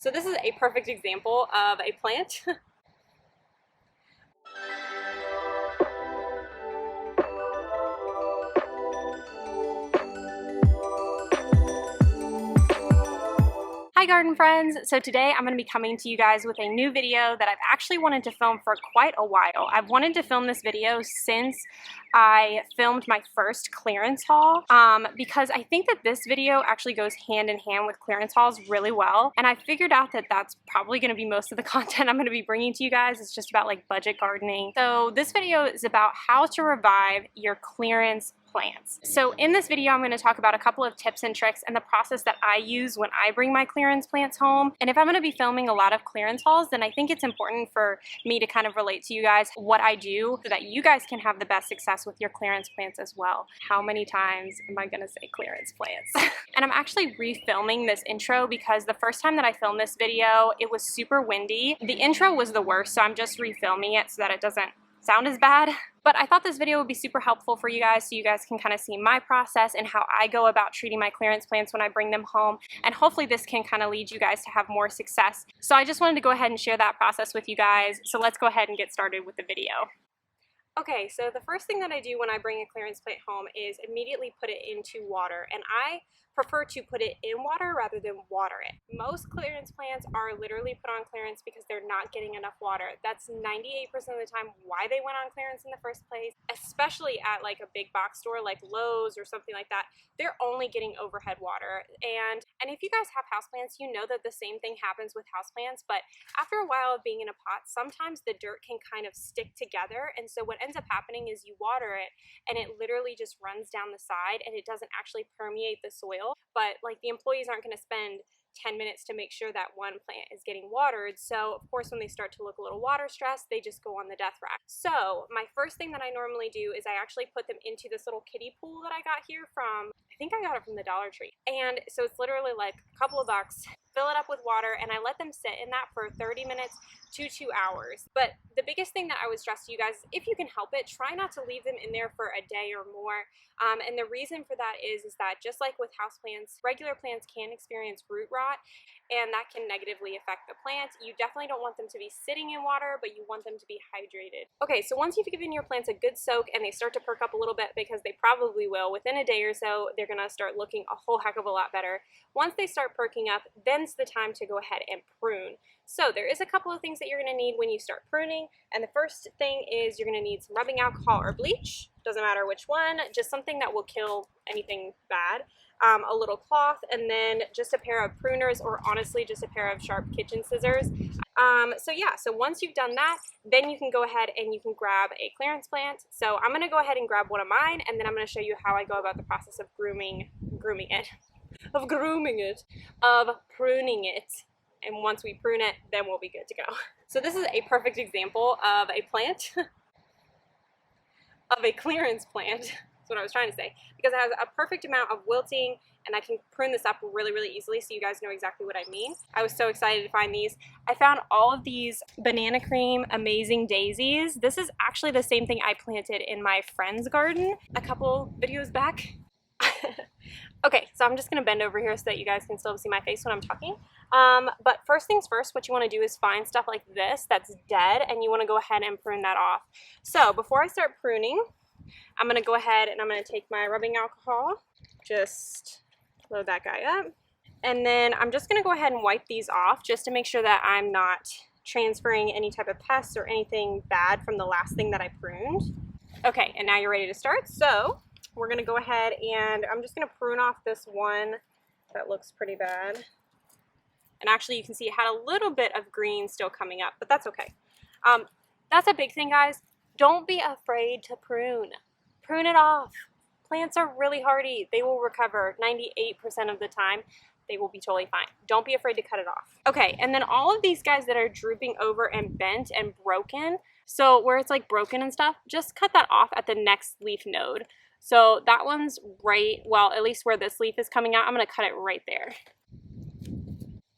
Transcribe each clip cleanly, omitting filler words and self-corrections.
So this is a perfect example of a plant. Hi garden friends! So today I'm going to be coming to you guys with a new video that I've actually wanted to film for quite a while. I've wanted to film this video since I filmed my first clearance haul because I think that this video actually goes hand in hand with clearance hauls really well, and I figured out that that's probably going to be most of the content I'm going to be bringing to you guys. It's just about like budget gardening. So this video is about how to revive your clearance plants. So in this video, I'm going to talk about a couple of tips and tricks and the process that I use when I bring my clearance plants home. And if I'm going to be filming a lot of clearance hauls, then I think it's important for me to kind of relate to you guys what I do so that you guys can have the best success with your clearance plants as well. How many times am I going to say clearance plants? And I'm actually refilming this intro because the first time that I filmed this video, it was super windy. The intro was the worst, so I'm just refilming it so that it doesn't sound as bad. But I thought this video would be super helpful for you guys so you guys can kind of see my process and how I go about treating my clearance plants when I bring them home, and hopefully this can kind of lead you guys to have more success. So I just wanted to go ahead and share that process with you guys. So let's go ahead and get started with the video. Okay, so the first thing that I do when I bring a clearance plant home is immediately put it into water, and I prefer to put it in water rather than water it. Most clearance plants are literally put on clearance because they're not getting enough water. That's 98% of the time why they went on clearance in the first place, especially at like a big box store like Lowe's or something like that. They're only getting overhead water. And if you guys have houseplants, you know that the same thing happens with houseplants, but after a while of being in a pot, sometimes the dirt can kind of stick together, and so what ends up happening is you water it and it literally just runs down the side and it doesn't actually permeate the soil. But like the employees aren't going to spend 10 minutes to make sure that one plant is getting watered. So of course when they start to look a little water stressed, they just go on the death rack. So my first thing that I normally do is I actually put them into this little kiddie pool that I got here from, I think I got it from the Dollar Tree. And so it's literally like a couple of bucks. Fill it up with water and I let them sit in that for 30 minutes to 2 hours. But the biggest thing that I would stress to you guys, if you can help it, try not to leave them in there for a day or more. And the reason for that is that just like with houseplants, regular plants can experience root rot, and that can negatively affect the plant. You definitely don't want them to be sitting in water, but you want them to be hydrated. Okay, so once you've given your plants a good soak and they start to perk up a little bit, because they probably will, within a day or so, they're gonna start looking a whole heck of a lot better. Once they start perking up, then's the time to go ahead and prune. So there is a couple of things that you're gonna need when you start pruning, and the first thing is you're gonna need some rubbing alcohol or bleach. Doesn't matter which one, just something that will kill anything bad. A little cloth, and then just a pair of pruners, or honestly just a pair of sharp kitchen scissors. So yeah, so once you've done that, then you can go ahead and you can grab a clearance plant. So I'm going to go ahead and grab one of mine, and then I'm going to show you how I go about the process of pruning it. And once we prune it, then we'll be good to go. So this is a perfect example of a plant, of a clearance plant. That's what I was trying to say, because it has a perfect amount of wilting, and I can prune this up really, really easily so you guys know exactly what I mean. I was so excited to find these. I found all of these banana cream amazing daisies. This is actually the same thing I planted in my friend's garden a couple videos back. Okay, so I'm just gonna bend over here so that you guys can still see my face when I'm talking. But first things first, what you wanna do is find stuff like this that's dead, and you wanna go ahead and prune that off. So before I start pruning, I'm gonna go ahead and I'm gonna take my rubbing alcohol, just load that guy up, and then I'm just gonna go ahead and wipe these off just to make sure that I'm not transferring any type of pests or anything bad from the last thing that I pruned. Okay, and now you're ready to start. So we're gonna go ahead and I'm just gonna prune off this one that looks pretty bad. And actually you can see it had a little bit of green still coming up, but that's okay. That's a big thing, guys. Don't be afraid to prune. Prune it off. Plants are really hardy. They will recover 98% of the time. They will be totally fine. Don't be afraid to cut it off. Okay, and then all of these guys that are drooping over and bent and broken, so where it's like broken and stuff, just cut that off at the next leaf node. So that one's right, well, at least where this leaf is coming out, I'm gonna cut it right there.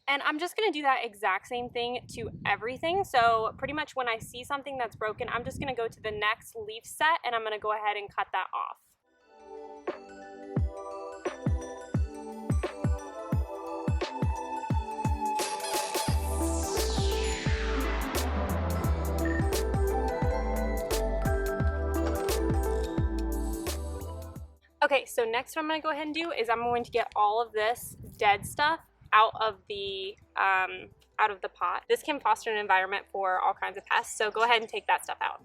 And I'm just gonna do that exact same thing to everything. So pretty much when I see something that's broken, I'm just gonna go to the next leaf set and I'm gonna go ahead and cut that off. Okay, so next what I'm going to go ahead and do is I'm going to get all of this dead stuff out of the pot. This can foster an environment for all kinds of pests, so go ahead and take that stuff out.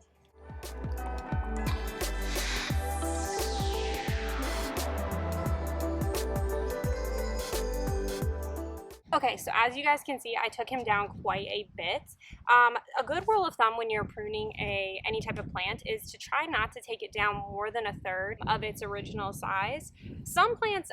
Okay, so as you guys can see, I took him down quite a bit. A good rule of thumb when you're pruning any type of plant is to try not to take it down more than a third of its original size. Some plants,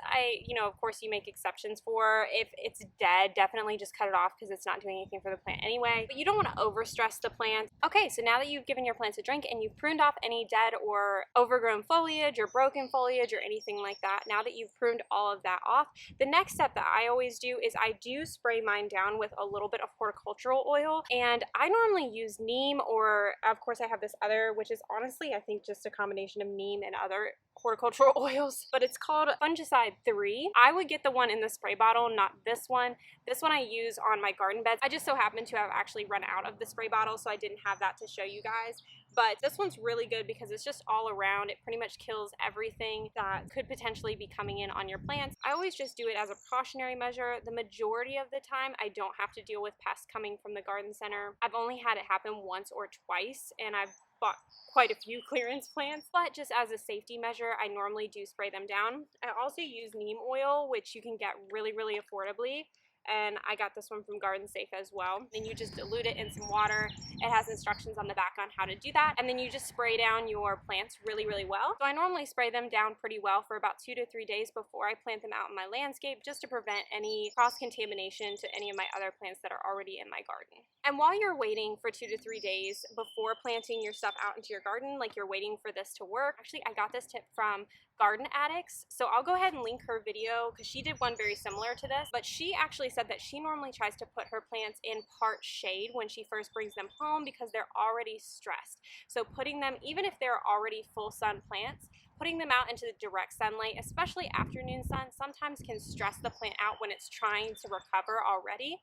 of course you make exceptions for. If it's dead, definitely just cut it off because it's not doing anything for the plant anyway. But you don't want to overstress the plant. Okay, so now that you've given your plants a drink and you've pruned off any dead or overgrown foliage or broken foliage or anything like that, now that you've pruned all of that off, the next step that I always do is I do spray mine down with a little bit of horticultural oil, and I normally use neem, or of course I have this other, which is honestly I think just a combination of neem and other horticultural oils, but it's called Fungicide 3. I would get the one in the spray bottle, not this one. This one I use on my garden beds. I just so happen to have actually run out of the spray bottle, so I didn't have that to show you guys. But this one's really good because it's just all around. It pretty much kills everything that could potentially be coming in on your plants. I always just do it as a precautionary measure. The majority of the time, I don't have to deal with pests coming from the garden center. I've only had it happen once or twice, and I've bought quite a few clearance plants, but just as a safety measure, I normally do spray them down. I also use neem oil, which you can get really, really affordably. And I got this one from Garden Safe as well. And you just dilute it in some water. It has instructions on the back on how to do that. And then you just spray down your plants really, really well. So I normally spray them down pretty well for about 2 to 3 days before I plant them out in my landscape, just to prevent any cross-contamination to any of my other plants that are already in my garden. And while you're waiting for 2 to 3 days before planting your stuff out into your garden, like you're waiting for this to work, actually I got this tip from Garden Addicts, so I'll go ahead and link her video because she did one very similar to this, but she actually said that she normally tries to put her plants in part shade when she first brings them home because they're already stressed. So putting them, even if they're already full sun plants, putting them out into the direct sunlight, especially afternoon sun, sometimes can stress the plant out when it's trying to recover already.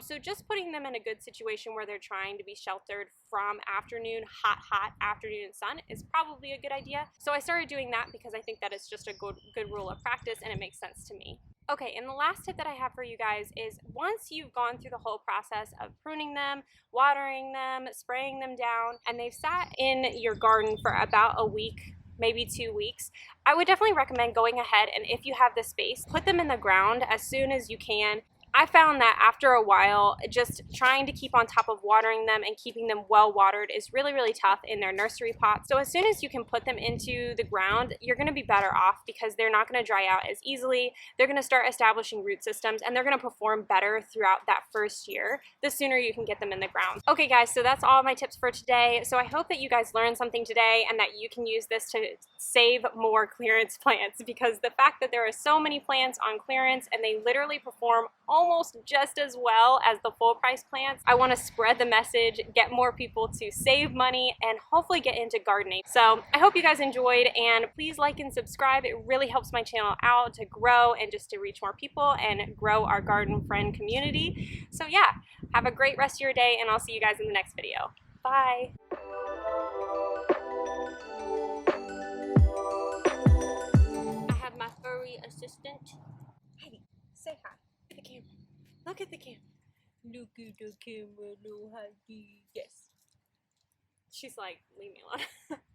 So just putting them in a good situation where they're trying to be sheltered from afternoon, hot afternoon sun is probably a good idea. So I started doing that because I think that it's just a good rule of practice and it makes sense to me. Okay, and the last tip that I have for you guys is once you've gone through the whole process of pruning them, watering them, spraying them down, and they've sat in your garden for about a week, maybe 2 weeks, I would definitely recommend going ahead and, if you have the space, put them in the ground as soon as you can. I found that after a while, just trying to keep on top of watering them and keeping them well watered is really, really tough in their nursery pots. So as soon as you can put them into the ground, you're going to be better off because they're not going to dry out as easily. They're going to start establishing root systems and they're going to perform better throughout that first year, the sooner you can get them in the ground. Okay guys, so that's all my tips for today. So I hope that you guys learned something today and that you can use this to save more clearance plants, because the fact that there are so many plants on clearance and they literally perform almost just as well as the full price plants, I want to spread the message, get more people to save money, and hopefully get into gardening. So I hope you guys enjoyed, and please like and subscribe. It really helps my channel out to grow and just to reach more people and grow our garden friend community. So yeah, have a great rest of your day, and I'll see you guys in the next video. Bye! I have my furry assistant. Heidi, say hi. Look at the camera. Look at the camera. Look at the camera, little Heidi. Yes. She's like, leave me alone.